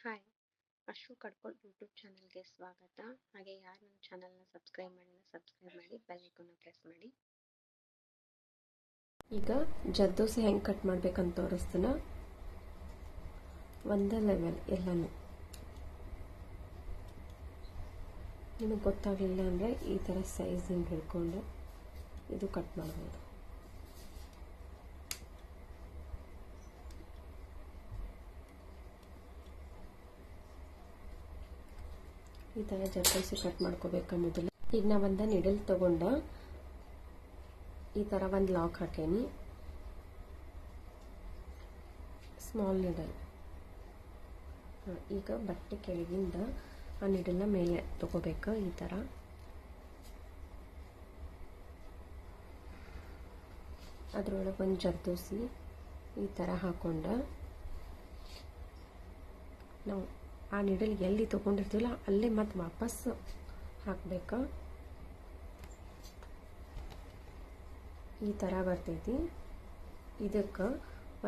Hi, ಅಶ್ರು Kadkol YouTube ಚಾನಲ್ಗೆ ಸ್ವಾಗತ. ಹಾಗೆ ಯಾರು ನನ್ನ ಚಾನಲ್ನ ಸಬ್ಸ್ಕ್ರೈಬ್ ಮಾಡಿ ಬೆಲ್ ಐಕಾನ್ನ ಪ್ರೆಸ್ ಮಾಡಿ. ಈಗ ಜರ್ದೋಸೆ ಹೆಂಗೆ ಕಟ್ ಮಾಡ್ಬೇಕಂತ ತೋರಿಸ್ತಾನ. ಒಂದೇ ಲೆವೆಲ್ ಎಲ್ಲನೂ ನಿಮಗೆ ಗೊತ್ತಾಗಲಿಲ್ಲ ಅಂದರೆ ಈ ಥರ ಸೈಜ್ ಹಿಂಗೆ ಹಿಡ್ಕೊಂಡು ಇದು ಕಟ್ ಮಾಡ್ಬೋದು. ಈ ಥರ ಜರ್ದೋಸೆ ಕಟ್ ಮಾಡ್ಕೋಬೇಕು ಮೊದಲು. ಈಗ ನಾ ಒಂದು ನಿಡಲ್ ತಗೊಂಡ ಈ ಥರ ಒಂದು ಲಾಕ್ ಹಾಕೇನಿ. Small needle. ಈಗ ಬಟ್ಟೆ ಕೆಳಗಿಂದ ಆ ನಿಡಲ್ನ ಮೇಲೆ ತಗೋಬೇಕು. ಈ ಥರ ಅದರೊಳಗೆ ಒಂದು ಜರ್ದೋಸಿ ಈ ಥರ ಹಾಕೊಂಡ ನಾವು ಆ ನಿಡಲ್ ಎಲ್ಲಿ ತೊಗೊಂಡಿರ್ತೀವಲ್ಲ ಅಲ್ಲೇ ಮತ್ತೆ ವಾಪಸ್ ಹಾಕಬೇಕು. ಈ ಥರ ಬರ್ತೈತಿ. ಇದಕ್ಕೆ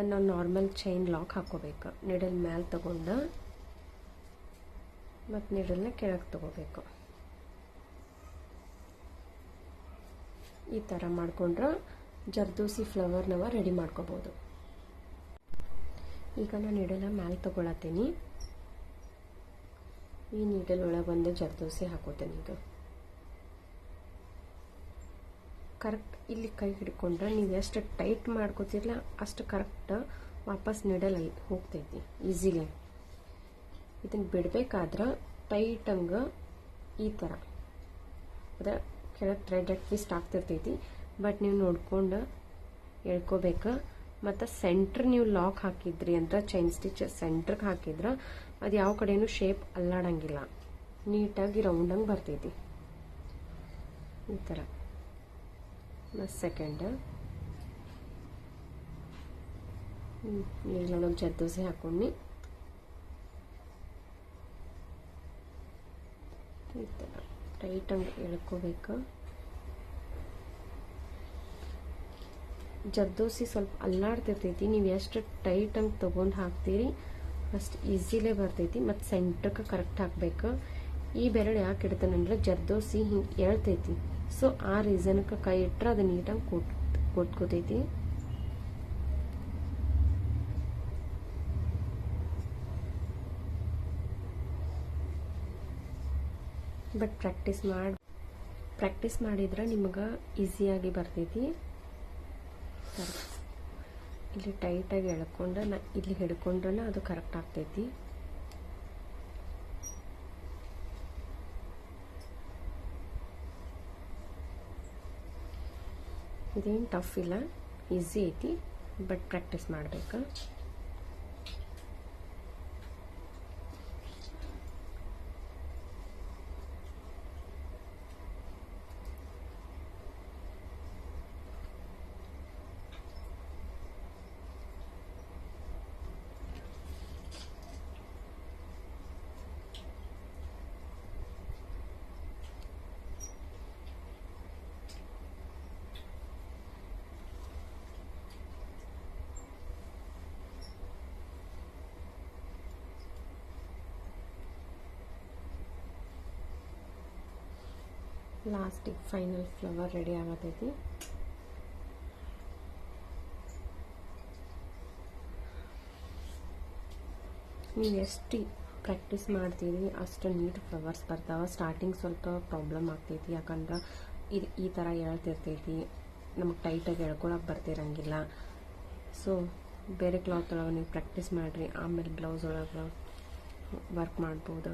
ಒಂದು ನಾರ್ಮಲ್ ಚೈನ್ ಲಾಕ್ ಹಾಕೋಬೇಕು. ನಿಡಲ್ ಮ್ಯಾಲೆ ತಗೊಂಡು ಮತ್ತು ನಿಡಲ್ನ ಕೆಳಗೆ ತಗೋಬೇಕು. ಈ ಥರ ಮಾಡ್ಕೊಂಡ್ರೆ ಜರ್ದೋಸಿ ಫ್ಲವರ್ನವ ರೆಡಿ ಮಾಡ್ಕೋಬೋದು. ಈಗ ನಾನು ನಿಡಲ್ನ ಮ್ಯಾಲೆ ತಗೊಳತ್ತೀನಿ. ಈ ನೀಡಲ್ ಒಳಗೆ ಒಂದು ಜರ್ದೋಸೆ ಹಾಕೋತೇನೆ. ಈಗ ಕರೆಕ್ಟ್ ಇಲ್ಲಿ ಕೈ ಹಿಡ್ಕೊಂಡ್ರೆ ನೀವು ಎಷ್ಟು ಟೈಟ್ ಮಾಡ್ಕೋತಿರಲ್ಲ ಅಷ್ಟು ಕರೆಕ್ಟ್ ವಾಪಸ್ ನೀಡಲಲ್ಲಿ ಹೋಗ್ತೈತಿ ಈಸಿಲಿ. ಇದನ್ನು ಬಿಡಬೇಕಾದ್ರೆ ಟೈಟಂಗೆ ಈ ಥರ ಅದ ಕೆಳಗೆ ಥ್ರೆಡ್ ಟ್ವಿಸ್ಟ್ ಆಗ್ತಿರ್ತೈತಿ. ಬಟ್ ನೀವು ನೋಡ್ಕೊಂಡು ಎಳ್ಕೋಬೇಕು. ಮತ್ತು ಸೆಂಟ್ರ್ ನೀವು ಲಾಕ್ ಹಾಕಿದ್ರಿ ಅಂತ ಚೈನ್ ಸ್ಟಿಚ್ ಸೆಂಟ್ರಿಗೆ ಹಾಕಿದ್ರೆ ಅದು ಯಾವ ಕಡೆಯೂ ಶೇಪ್ ಅಲ್ಲಾಡಂಗಿಲ್ಲ, ನೀಟಾಗಿ ರೌಂಡಂಗೆ ಬರ್ತೈತಿ. ಈ ಥರ ಮತ್ತು ಸೆಕೆಂಡ್ ನೀರೊಳಗೆ ಜರ್ದೋಸೆ ಹಾಕೊಂಡು ಈ ಥರ ಟೈಟಂಗೆ ಎಳ್ಕೋಬೇಕು. ಜರ್ದೋಸಿ ಸ್ವಲ್ಪ ಅಲ್ಲಾಡ್ತಿರ್ತೈತಿ. ನೀವು ಎಷ್ಟು ಟೈಟಂಗೆ ತೊಗೊಂಡು ಹಾಕ್ತೀರಿ ಅಷ್ಟು ಈಸಿಲೇ ಬರ್ತೈತಿ. ಮತ್ತು ಸೆಂಟ್ರಕ್ಕೆ ಕರೆಕ್ಟ್ ಹಾಕಬೇಕು. ಈ ಬೆರಳು ಯಾಕೆ ಇಡ್ತಾನಂದ್ರೆ ಜರ್ದೋಸಿ ಹಿಂಗೆ ಹೇಳ್ತೈತಿ. ಸೊ ಆ ರೀಸನ್ಗೆ ಕೈ ಇಟ್ಟರೆ ಅದು ನೀಟಾಗಿ ಕೊಟ್ಕೋತೈತಿ. ಬಟ್ ಪ್ರಾಕ್ಟೀಸ್ ಮಾಡಿದ್ರೆ ನಿಮಗೆ ಈಸಿಯಾಗಿ ಬರ್ತೈತಿ. ಇಲ್ಲಿ ಟೈಟಾಗಿ ಎಳ್ಕೊಂಡು ಇಲ್ಲಿ ಹಿಡ್ಕೊಂಡ್ರೆ ಅದು ಕರೆಕ್ಟ್ ಆಗ್ತೈತಿ. ಇದೇನು ಟಫ್ ಇಲ್ಲ, ಈಸಿ ಐತಿ. ಬಟ್ ಪ್ರಾಕ್ಟೀಸ್ ಮಾಡಬೇಕು. ಲಾಸ್ಟಿಗೆ ಫೈನಲ್ ಫ್ಲವರ್ ರೆಡಿ ಆಗತೈತಿ. ನೀವು ಎಷ್ಟು ಪ್ರಾಕ್ಟೀಸ್ ಮಾಡ್ತೀರಿ ಅಷ್ಟು ನೀಟ್ ಫ್ಲವರ್ಸ್ ಬರ್ತಾವೆ. ಸ್ಟಾರ್ಟಿಂಗ್ ಸ್ವಲ್ಪ ಪ್ರಾಬ್ಲಮ್ ಆಗ್ತೈತಿ, ಯಾಕಂದ್ರೆ ಇದು ಈ ಥರ ಎಳ್ತಿರ್ತೈತಿ. ನಮಗೆ ಟೈಟಾಗಿ ಎಳ್ಕೊಳಕ್ಕೆ ಬರ್ತಿರಂಗಿಲ್ಲ. ಸೊ ಬೇರೆ ಕ್ಲಾತ್ ಒಳಗೆ ನೀವು ಪ್ರಾಕ್ಟೀಸ್ ಮಾಡಿರಿ, ಆಮೇಲೆ ಬ್ಲೌಸ್ ಒಳಗೆ ವರ್ಕ್ ಮಾಡ್ಬೋದು.